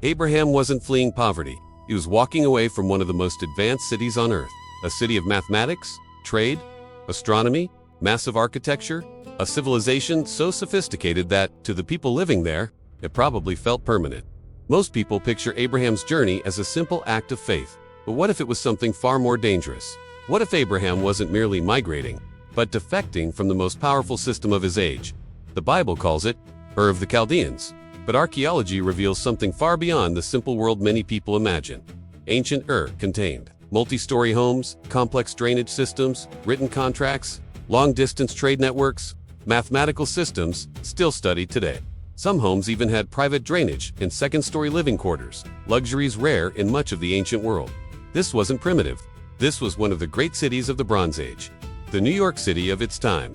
Abraham wasn't fleeing poverty. He was walking away from one of the most advanced cities on earth, a city of mathematics, trade, astronomy, massive architecture, a civilization so sophisticated that, to the people living there, it probably felt permanent. Most people picture Abraham's journey as a simple act of faith. But what if it was something far more dangerous? What if Abraham wasn't merely migrating, but defecting from the most powerful system of his age? The Bible calls it Ur of the Chaldeans. But archaeology reveals something far beyond the simple world many people imagine. Ancient Ur contained multi-story homes, complex drainage systems, written contracts, long-distance trade networks, mathematical systems still studied today. Some homes even had private drainage and second-story living quarters, luxuries rare in much of the ancient world. This wasn't primitive. This was one of the great cities of the Bronze Age, the New York City of its time.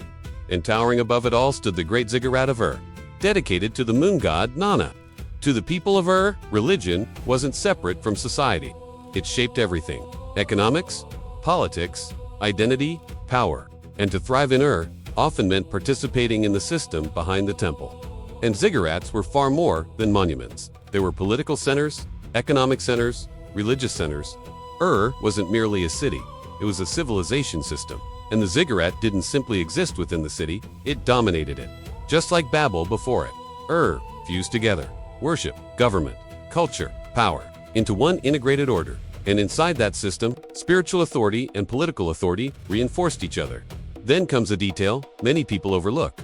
And towering above it all stood the great Ziggurat of Ur, dedicated to the moon god Nana. To the people of Ur, religion wasn't separate from society. It shaped everything: economics, politics, identity, power. And to thrive in Ur often meant participating in the system behind the temple. And ziggurats were far more than monuments. They were political centers, economic centers, religious centers. Ur wasn't merely a city, it was a civilization system. And the ziggurat didn't simply exist within the city, it dominated it. Just like Babel before it, Ur fused together worship, government, culture, power into one integrated order. And inside that system, spiritual authority and political authority reinforced each other. Then comes a detail many people overlook.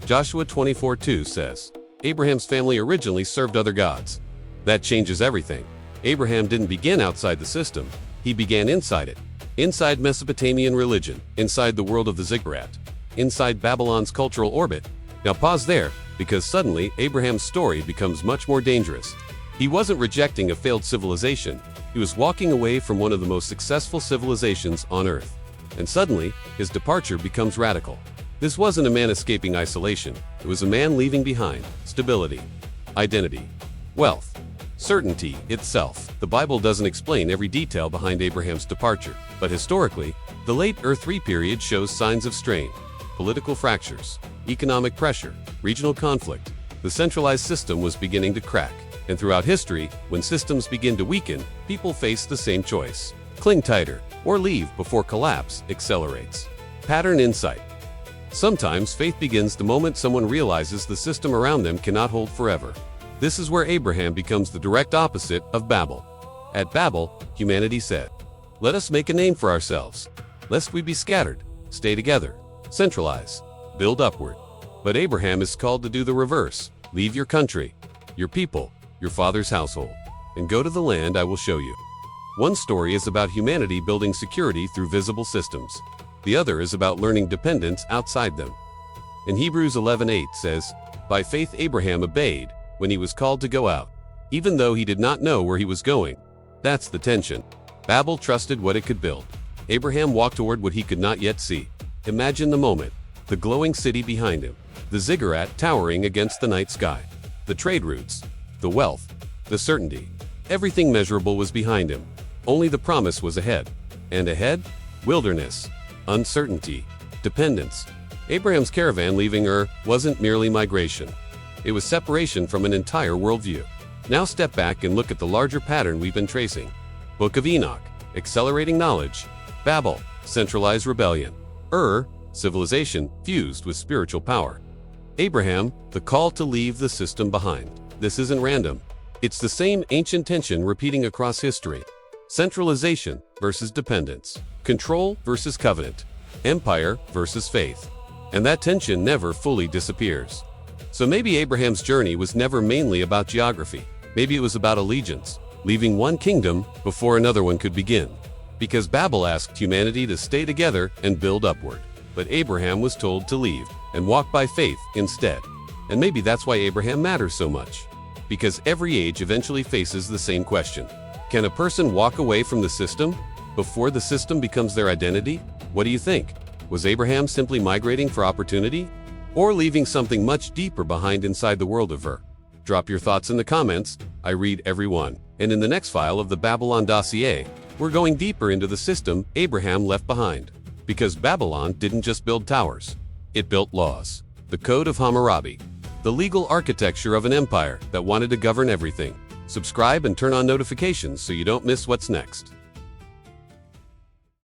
Joshua 24:2 says, Abraham's family originally served other gods. That changes everything. Abraham didn't begin outside the system, he began inside it. Inside Mesopotamian religion, inside the world of the ziggurat, inside Babylon's cultural orbit. Now pause there, because suddenly Abraham's story becomes much more dangerous. He wasn't rejecting a failed civilization, he was walking away from one of the most successful civilizations on earth. And suddenly, his departure becomes radical. This wasn't a man escaping isolation, it was a man leaving behind stability, identity, wealth, certainty itself. The Bible doesn't explain every detail behind Abraham's departure, but historically, the late Ur III period shows signs of strain, political fractures, economic pressure, regional conflict. The centralized system was beginning to crack. And throughout history, when systems begin to weaken, people face the same choice: cling tighter or leave before collapse accelerates. Pattern insight. Sometimes faith begins the moment someone realizes the system around them cannot hold forever. This is where Abraham becomes the direct opposite of Babel. At Babel, humanity said, "Let us make a name for ourselves, lest we be scattered, stay together, centralize, build upward." But Abraham is called to do the reverse: leave your country, your people, your father's household, and go to the land I will show you. One story is about humanity building security through visible systems. The other is about learning dependence outside them. In Hebrews 11:8 says, "By faith Abraham obeyed when he was called to go out, even though he did not know where he was going." That's the tension. Babel trusted what it could build. Abraham walked toward what he could not yet see. Imagine the moment: the glowing city behind him, the ziggurat towering against the night sky, the trade routes, the wealth, the certainty. Everything measurable was behind him. Only the promise was ahead. And ahead? Wilderness, uncertainty, dependence. Abraham's caravan leaving Ur wasn't merely migration. It was separation from an entire worldview. Now step back and look at the larger pattern we've been tracing. Book of Enoch, accelerating knowledge. Babel, centralized rebellion. Ur, civilization fused with spiritual power. Abraham, the call to leave the system behind. This isn't random. It's the same ancient tension repeating across history. Centralization versus dependence. Control versus covenant. Empire versus faith. And that tension never fully disappears. So maybe Abraham's journey was never mainly about geography. Maybe it was about allegiance, leaving one kingdom before another one could begin. Because Babel asked humanity to stay together and build upward. But Abraham was told to leave and walk by faith instead. And maybe that's why Abraham matters so much. Because every age eventually faces the same question. Can a person walk away from the system before the system becomes their identity? What do you think? Was Abraham simply migrating for opportunity? Or leaving something much deeper behind inside the world of Ur? Drop your thoughts in the comments. I read every one. And in the next file of the Babylon Dossier, we're going deeper into the system Abraham left behind. Because Babylon didn't just build towers. It built laws. The Code of Hammurabi. The legal architecture of an empire that wanted to govern everything. Subscribe and turn on notifications so you don't miss what's next.